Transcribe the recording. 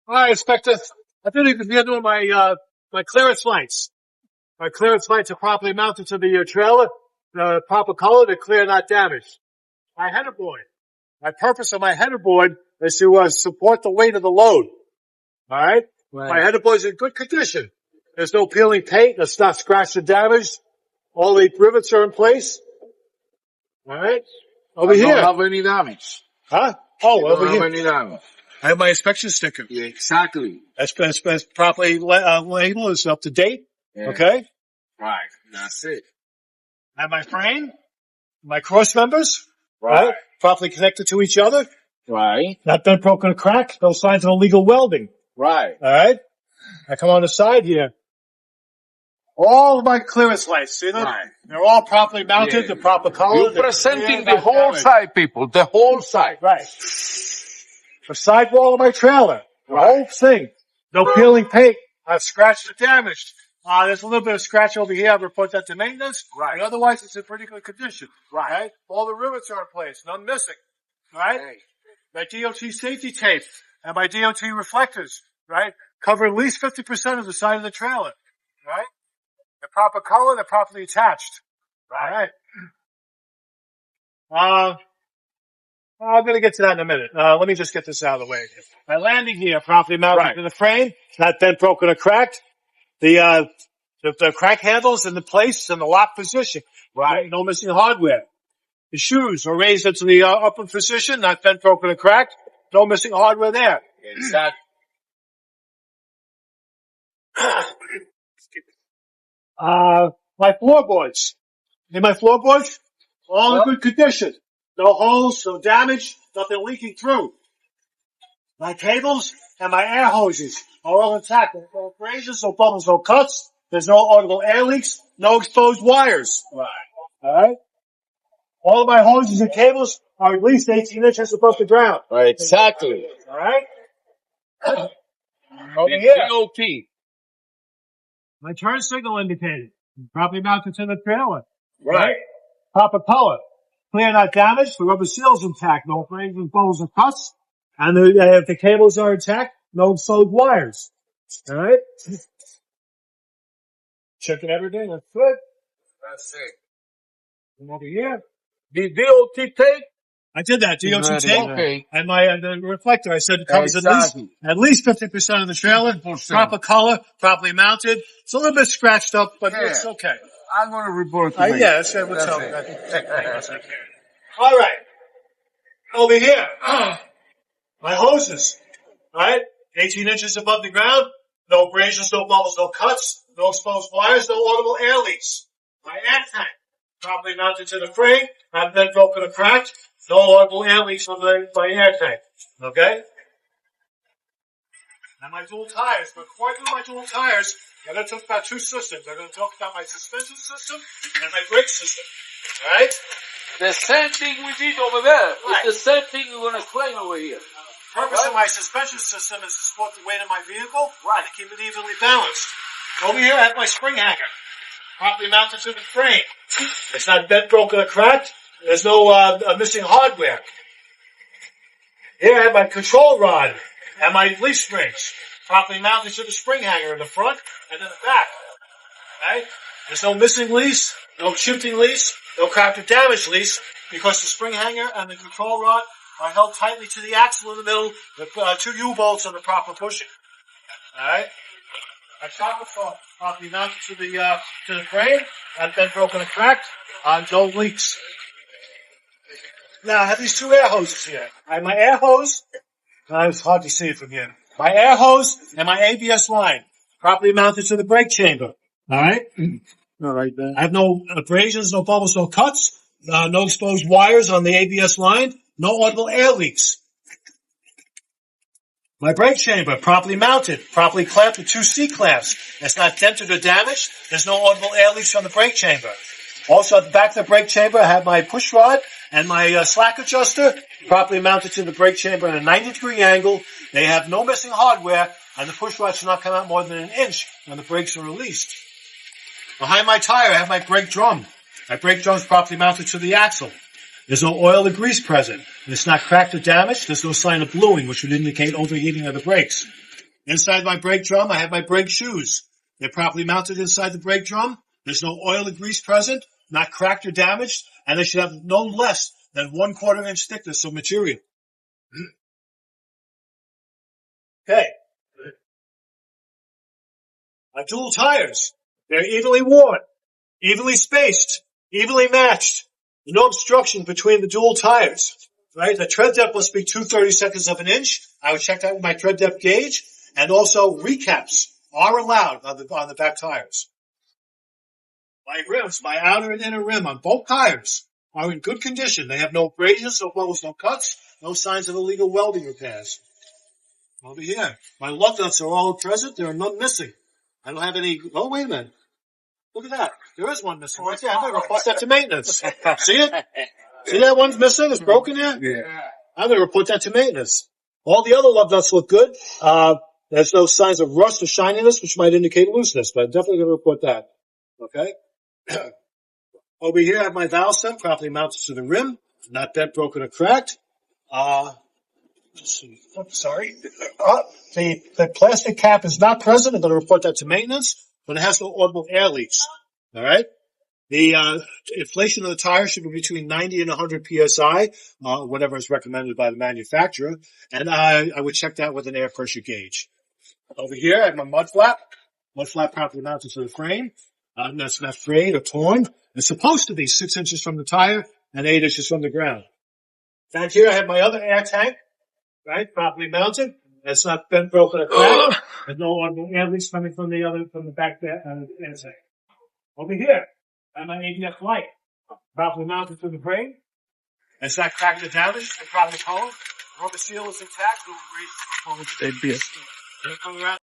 All right, Inspector. I think you can handle my clearance lights. My clearance lights are properly mounted to the trailer, the proper color, they're clear, not damaged. My header board. My purpose of my header board is to support the weight of the load. All right? My header board is in good condition. There's no peeling paint. It's not scratched or damaged. All the rivets are in place. All right? Over here. Don't have any damage. Huh? Oh, over Don't here. have any damage. I have my inspection sticker. Yeah, exactly. That's properly labeled. It's up to date. Yeah. Okay? Right. That's it. I have my frame, my cross members, Right. properly connected to each other. Right. Not bent, broken, or cracked. No signs of illegal welding. Right. All right? I come on the side here. All of my clearance lights, see them? Right. They're all properly mounted, Yeah. the proper color. You're presenting They're the whole damaged. side, people. The whole side. Right. The sidewall of my trailer. The whole thing. No peeling paint. I've scratched or damaged. There's a little bit of scratch over here. I've reported that to maintenance. Right. But otherwise, it's in pretty good condition. Right. All the rivets are in place. None missing. Right? Hey. My DOT safety tape and my DOT reflectors, right, cover at least 50% of the side of the trailer. Right? The proper color, they're properly attached. Right. All right. I'm going to get to that in a minute. Let me just get this out of the way. My landing gear properly mounted Right. to the frame. It's not bent, broken, or cracked. The crank handles in the place in the lock position. Right. No missing hardware. The shoes are raised into the upper position, not bent, broken, or cracked. No missing hardware there. Exactly. My floorboards. See my floorboards? All in good condition. No holes, no damage, nothing leaking through. My cables and my air hoses are all intact. There's no abrasions, no bubbles, no cuts. There's no audible air leaks, no exposed wires. Right. Alright? All of my hoses and cables are at least 18 inches above the ground. Right. Exactly. Alright? Over The here. DOT. My turn signal indicator. Properly mounted to the trailer. Right. Proper color. Clear, not damaged. The rubber seal's intact. No abrasions, bubbles, or cuts. And the cables are intact. No exposed wires. Alright? Checking everything. That's good. That's it. Come over here. The DOT tape. I did that. DOT tape. Okay. And the reflector, I said it covers Exactly. at least 50% of the trailer. 50%. Proper color, properly mounted. It's a little bit scratched up, but Yeah. it's okay. I'm going to report to you. Yeah, that's what's up. That's it. All right. Over here. My hoses. Right? 18 inches above the ground. No abrasions, no bubbles, no cuts. No exposed wires, no audible air leaks. My air tank. Properly mounted to the frame. Not been broken or cracked. No audible air leaks on my air tank. Okay? And my dual tires. Before I do my dual tires, I'm going to talk about two systems. I'm going to talk about my suspension system and my brake system. Alright? The same thing we did over there. Right. It's the same thing we're going to explain over here. The purpose of my suspension system is to support the weight of my vehicle. Right. To keep it evenly balanced. Over here, I have my spring hanger. Properly mounted to the frame. It's not bent, broken, or cracked. There's no missing hardware. Here I have my control rod and my leaf springs. Properly mounted to the spring hanger in the front and in the back. Right? There's no missing leads, no shifting leads, no cracked or damaged leads, because the spring hanger and the control rod are held tightly to the axle in the middle with two U-bolts on the proper bushing. Alright? My shock are properly mounted to the frame, and been broken and cracked, no leaks. Now I have these two air hoses here. I have my air hose, it's hard to see it from here. My air hose and my ABS line, properly mounted to the brake chamber. Alright? Alright then. I have no abrasions, no bubbles, no cuts, no exposed wires on the ABS line, no audible air leaks. My brake chamber, properly mounted, properly clamped with two C-clamps. It's not dented or damaged. There's no audible air leaks from the brake chamber. Also, at the back of the brake chamber, I have my push rod and my slack adjuster, properly mounted to the brake chamber at a 90-degree angle. They have no missing hardware, and the push rod should not come out more than an inch when the brakes are released. Behind my tire, I have my brake drum. My brake drum is properly mounted to the axle. There's no oil or grease present. It's not cracked or damaged. There's no sign of bluing, which would indicate overheating of the brakes. Inside my brake drum, I have my brake shoes. They're properly mounted inside the brake drum. There's no oil or grease present, not cracked or damaged, and they should have no less than 1/4 inch thickness of material. Okay. My dual tires. They're evenly worn, evenly spaced, evenly matched. No obstruction between the dual tires. Right? The tread depth must be 2/32 of an inch. I would check that with my tread depth gauge. And also recaps are allowed on the back tires. My rims, my outer and inner rim on both tires are in good condition. They have no abrasions, no bubbles, no cuts, no signs of illegal welding repairs. Over here, my lug nuts are all present. There are none missing. I don't have any. Oh, wait a minute. Look at that. There is one missing right there. I'm going to report that to maintenance. See it? See that one's missing? It's broken there? Yeah. I'm going to report that to maintenance. All the other lug nuts look good. There's no signs of rust or shininess, which might indicate looseness, but I'm definitely going to report that. Okay? Over here, I have my valve stem properly mounted to the rim, not bent, broken, or cracked. Let's see. I'm sorry. The plastic cap is not present. I'm going to report that to maintenance, but it has no audible air leaks. All right? The inflation of the tire should be between 90 and 100 psi, whatever is recommended by the manufacturer, and I would check that with an air pressure gauge. Over here, I have my mud flap properly mounted to the frame. That's not frayed or torn. It's supposed to be 6 inches from the tire and 8 inches from the ground. Back here, I have my other air tank, right, properly mounted. It's not bent, broken, or cracked. There's no air leaks coming from the back air tank. Over here, I have my ABS light, properly mounted to the frame. It's not cracked or damaged. It's properly colored. Rubber seal is intact. ABS. Around